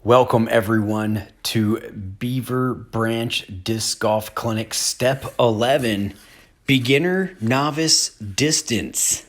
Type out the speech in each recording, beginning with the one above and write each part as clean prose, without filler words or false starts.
Welcome everyone to Beaver Branch Disc Golf Clinic Step 11, Beginner Novice Distance.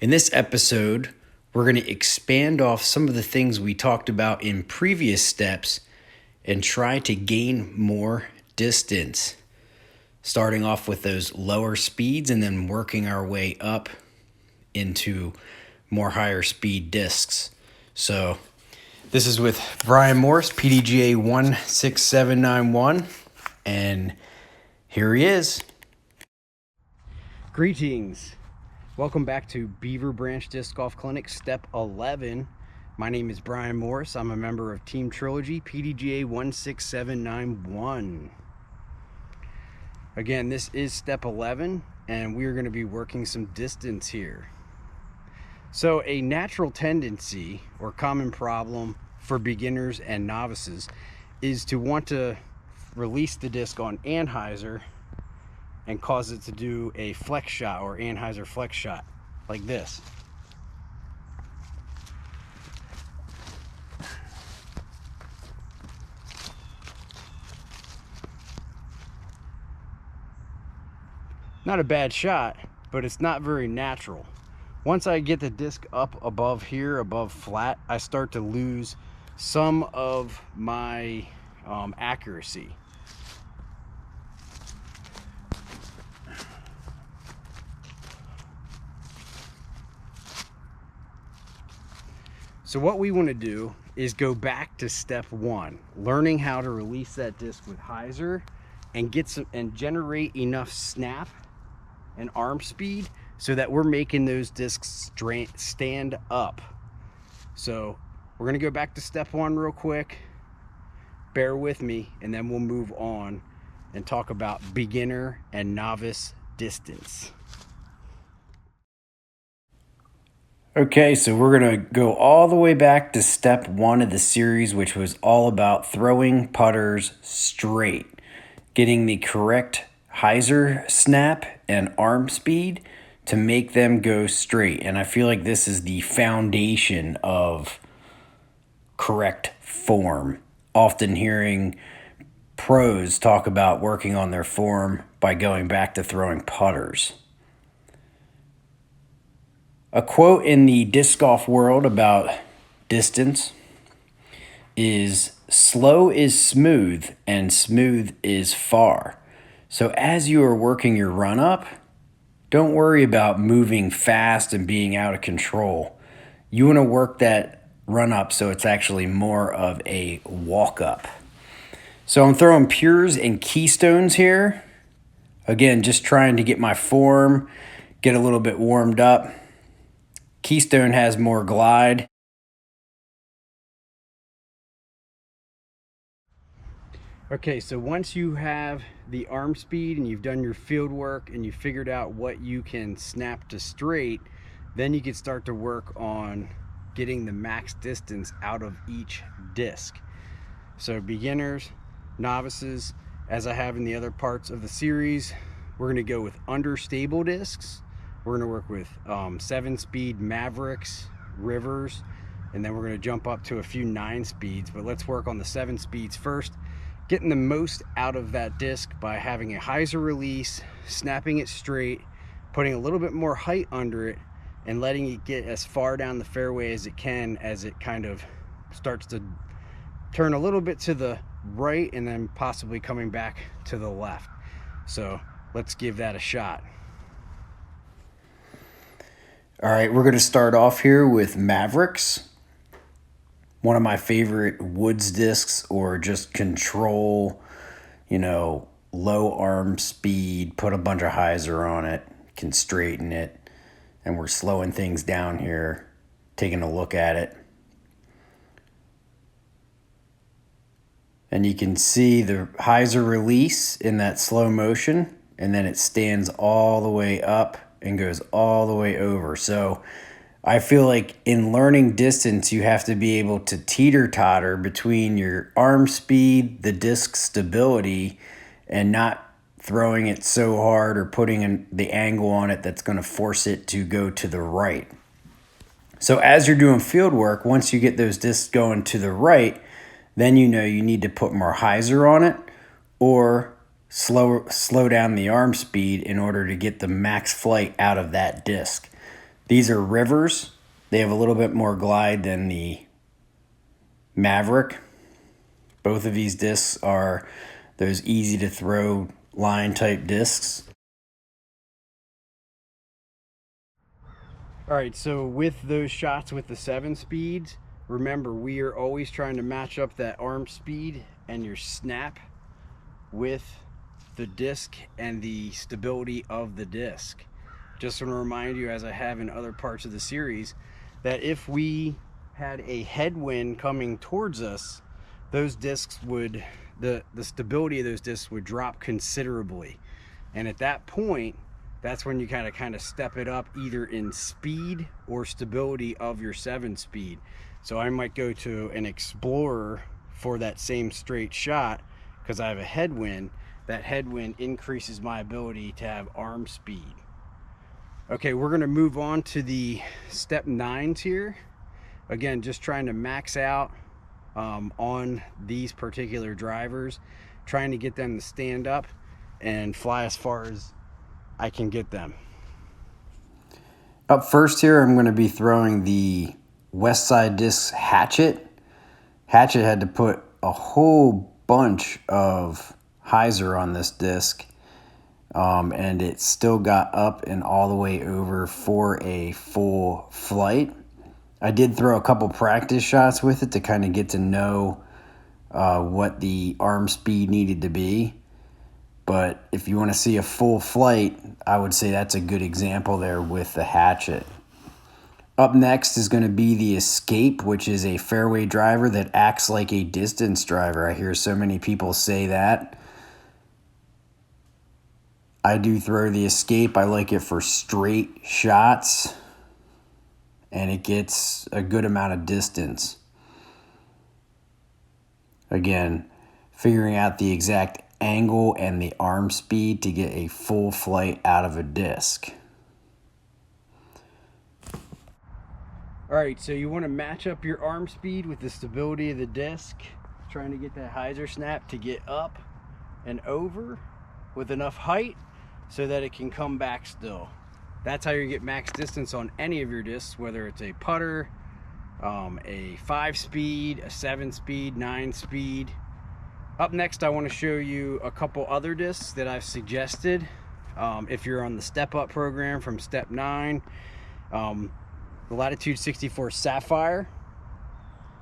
In this episode, we're going to expand off some of the things we talked about in previous steps and try to gain more distance. Starting off with those lower speeds and then working our way up into more higher speed discs. So this is with Brian Morris, PDGA 16791, and here he is. Greetings. Welcome back to Beaver Branch Disc Golf Clinic, Step 11. My name is Brian Morris. I'm a member of Team Trilogy, PDGA 16791. Again, this is Step 11, and we're going to be working some distance here. So a natural tendency or common problem for beginners and novices is to want to release the disc on hyzer and cause it to do a flex shot or hyzer flex shot like this. Not a bad shot, but it's not very natural. Once I get the disc up above here, above flat, I start to lose some of my accuracy. So what we want to do is go back to step one, learning how to release that disc with hyzer and generate enough snap and arm speed so that we're making those discs stand up. So we're gonna go back to step one real quick. Bear with me, and then we'll move on and talk about beginner and novice distance. Okay, so we're gonna go all the way back to step one of the series, which was all about throwing putters straight, getting the correct hyzer snap and arm speed to make them go straight. And I feel like this is the foundation of correct form. Often hearing pros talk about working on their form by going back to throwing putters. A quote in the disc golf world about distance is, "Slow is smooth and smooth is far." So as you are working your run up, don't worry about moving fast and being out of control. You want to work that run up so it's actually more of a walk up. So I'm throwing pures and keystones here. Again, just trying to get my form, get a little bit warmed up. Keystone has more glide. Okay, so once you have the arm speed and you've done your field work and you figured out what you can snap to straight, then you can start to work on getting the max distance out of each disc. So beginners, novices, as I have in the other parts of the series, we're gonna go with understable discs. We're gonna work with 7-speed Mavericks, Rivers, and then we're gonna jump up to a few 9 speeds, but let's work on the 7 speeds first. Getting the most out of that disc by having a hyzer release, snapping it straight, putting a little bit more height under it, and letting it get as far down the fairway as it can as it kind of starts to turn a little bit to the right and then possibly coming back to the left. So let's give that a shot. All right, we're going to start off here with Mavericks. One of my favorite woods discs, or just control, low arm speed, put a bunch of hyzer on it, can straighten it. And we're slowing things down here, taking a look at it. And you can see the hyzer release in that slow motion, and then it stands all the way up and goes all the way over. So I feel like in learning distance, you have to be able to teeter-totter between your arm speed, the disc stability, and not throwing it so hard or putting the angle on it that's going to force it to go to the right. So as you're doing field work, once you get those discs going to the right, then you know you need to put more hyzer on it or slow down the arm speed in order to get the max flight out of that disc. These are rivers. They have a little bit more glide than the Maverick. Both of these discs are those easy to throw line type discs. All right, so with those shots with the 7 speeds, remember we are always trying to match up that arm speed and your snap with the disc and the stability of the disc. Just want to remind you, as I have in other parts of the series, that if we had a headwind coming towards us, those discs would, the stability of those discs would drop considerably. And at that point, that's when you kind of step it up either in speed or stability of your 7 speed. So I might go to an Explorer for that same straight shot because I have a headwind. That headwind increases my ability to have arm speed. Okay, we're gonna move on to the step 9s here. Again, just trying to max out on these particular drivers, trying to get them to stand up and fly as far as I can get them. Up first here, I'm going to be throwing the West Side Discs Hatchet. Hatchet had to put a whole bunch of hyzer on this disc, and it still got up and all the way over for a full flight. I did throw a couple practice shots with it to kind of get to know what the arm speed needed to be. But if you want to see a full flight, I would say that's a good example there with the Hatchet. Up next is going to be the Escape, which is a fairway driver that acts like a distance driver. I hear so many people say that. I do throw the Escape. I like it for straight shots, and it gets a good amount of distance. Again, figuring out the exact angle and the arm speed to get a full flight out of a disc. All right, so you want to match up your arm speed with the stability of the disc, trying to get that hyzer snap to get up and over with enough height so that it can come back still. That's how you get max distance on any of your discs, whether it's a putter, a 5-speed, a 7-speed, 9-speed. Up next, I want to show you a couple other discs that I've suggested. If you're on the Step Up program from Step 9, the Latitude 64 Sapphire.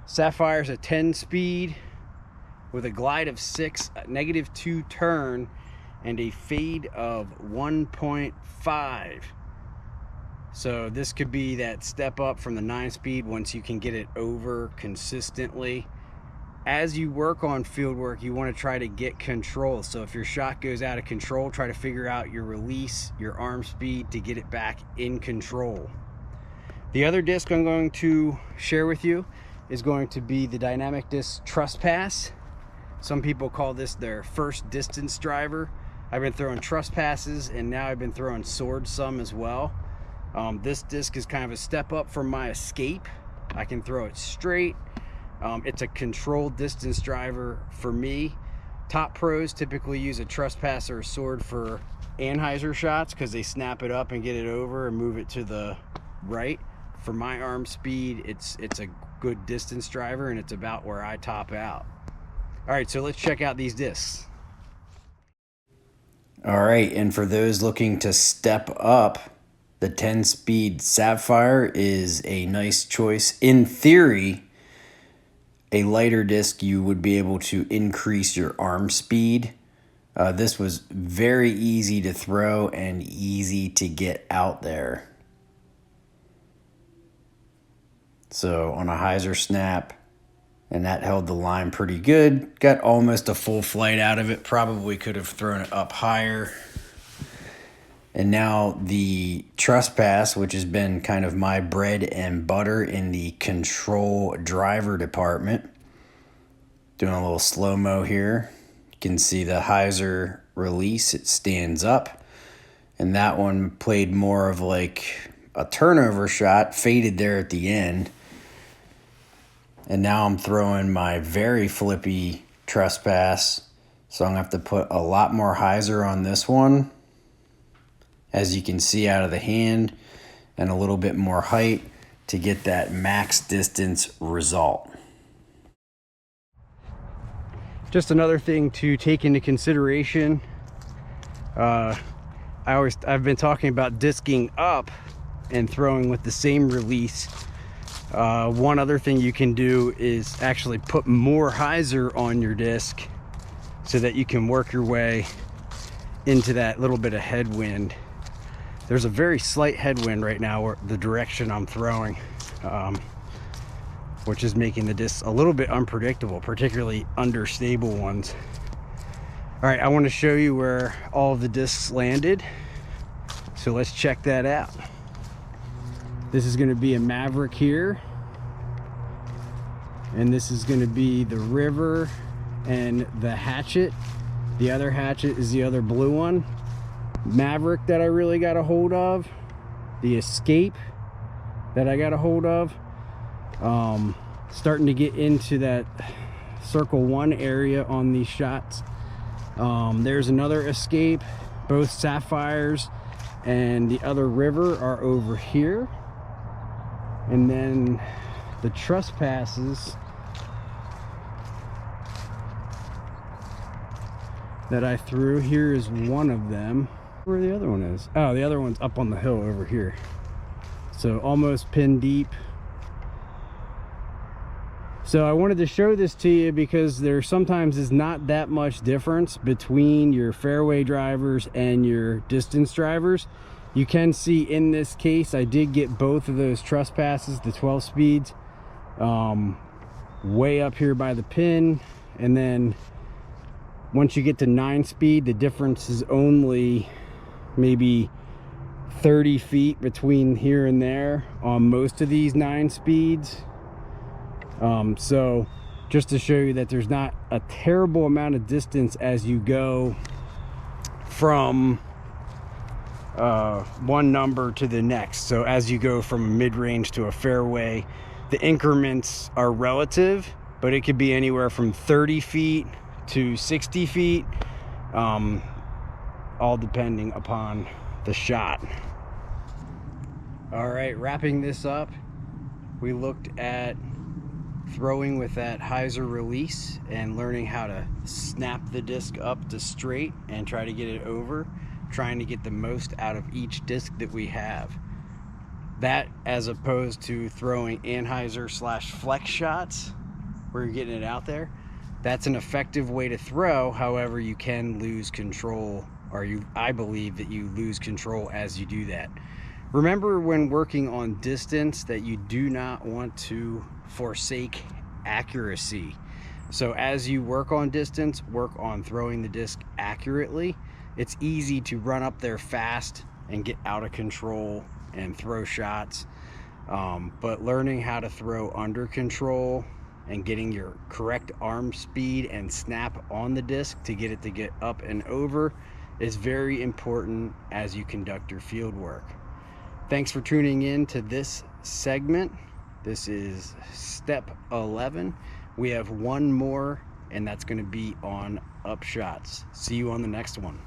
Sapphire is a 10-speed with a glide of 6, a -2 turn, and a fade of 1.5. So this could be that step up from the 9-speed once you can get it over consistently. As you work on field work, you want to try to get control. So if your shot goes out of control, try to figure out your release, your arm speed to get it back in control. The other disc I'm going to share with you is going to be the Dynamic Disc Trespass. Some people call this their first distance driver. I've been throwing Trespasses, and now I've been throwing Swords some as well. This disc is kind of a step up from my Escape. I can throw it straight. It's a controlled distance driver for me. Top pros typically use a Trespass or a Sword for anhyzer shots because they snap it up and get it over and move it to the right. For my arm speed, it's a good distance driver, and it's about where I top out. All right, so let's check out these discs. All right, and for those looking to step up, the 10-speed Sapphire is a nice choice. In theory, a lighter disc, you would be able to increase your arm speed. This was very easy to throw and easy to get out there. So on a hyzer snap, and that held the line pretty good. Got almost a full flight out of it. Probably could have thrown it up higher. And now the Trespass, which has been kind of my bread and butter in the control driver department. Doing a little slow-mo here. You can see the hyzer release. It stands up. And that one played more of like a turnover shot, faded there at the end. And now I'm throwing my very flippy trespass. So I'm gonna have to put a lot more hyzer on this one, as you can see out of the hand, and a little bit more height to get that max distance result. Just another thing to take into consideration, I've been talking about disking up and throwing with the same release. One other thing you can do is actually put more hyzer on your disc so that you can work your way into that little bit of headwind. There's a very slight headwind right now where the direction I'm throwing, which is making the discs a little bit unpredictable, particularly understable ones. All right, I want to show you where all of the discs landed, so let's check that out. This is going to be a Maverick here, and this is going to be the River and the Hatchet. The other Hatchet is the other blue one. Maverick that I really got a hold of, the Escape that I got a hold of. Starting to get into that circle 1 area on these shots. There's another Escape, both Sapphires, and the other River are over here. And then the Trespasses that I threw, here is one of them. Where the other one is? Oh, the other one's up on the hill over here. So almost pin deep. So I wanted to show this to you because there sometimes is not that much difference between your fairway drivers and your distance drivers. You can see in this case I did get both of those Trespasses, the 12 speeds, way up here by the pin, and then once you get to 9 speed, the difference is only maybe 30 feet between here and there on most of these 9 speeds. So just to show you that there's not a terrible amount of distance as you go from one number to the next. So as you go from a mid-range to a fairway, the increments are relative, but it could be anywhere from 30 feet to 60 feet, all depending upon the shot. All right, wrapping this up, we looked at throwing with that hyzer release and learning how to snap the disc up to straight and try to get it over, trying to get the most out of each disc that we have. That, as opposed to throwing anhyzer / flex shots where you're getting it out there, that's an effective way to throw. However, you can lose control, or I believe that you lose control as you do that. Remember, when working on distance, that you do not want to forsake accuracy. So as you work on distance, work on throwing the disc accurately. It's easy to run up there fast and get out of control and throw shots, but learning how to throw under control and getting your correct arm speed and snap on the disc to get it to get up and over is very important as you conduct your field work. Thanks for tuning in to this segment. This is step 11. We have one more, and that's going to be on upshots. See you on the next one.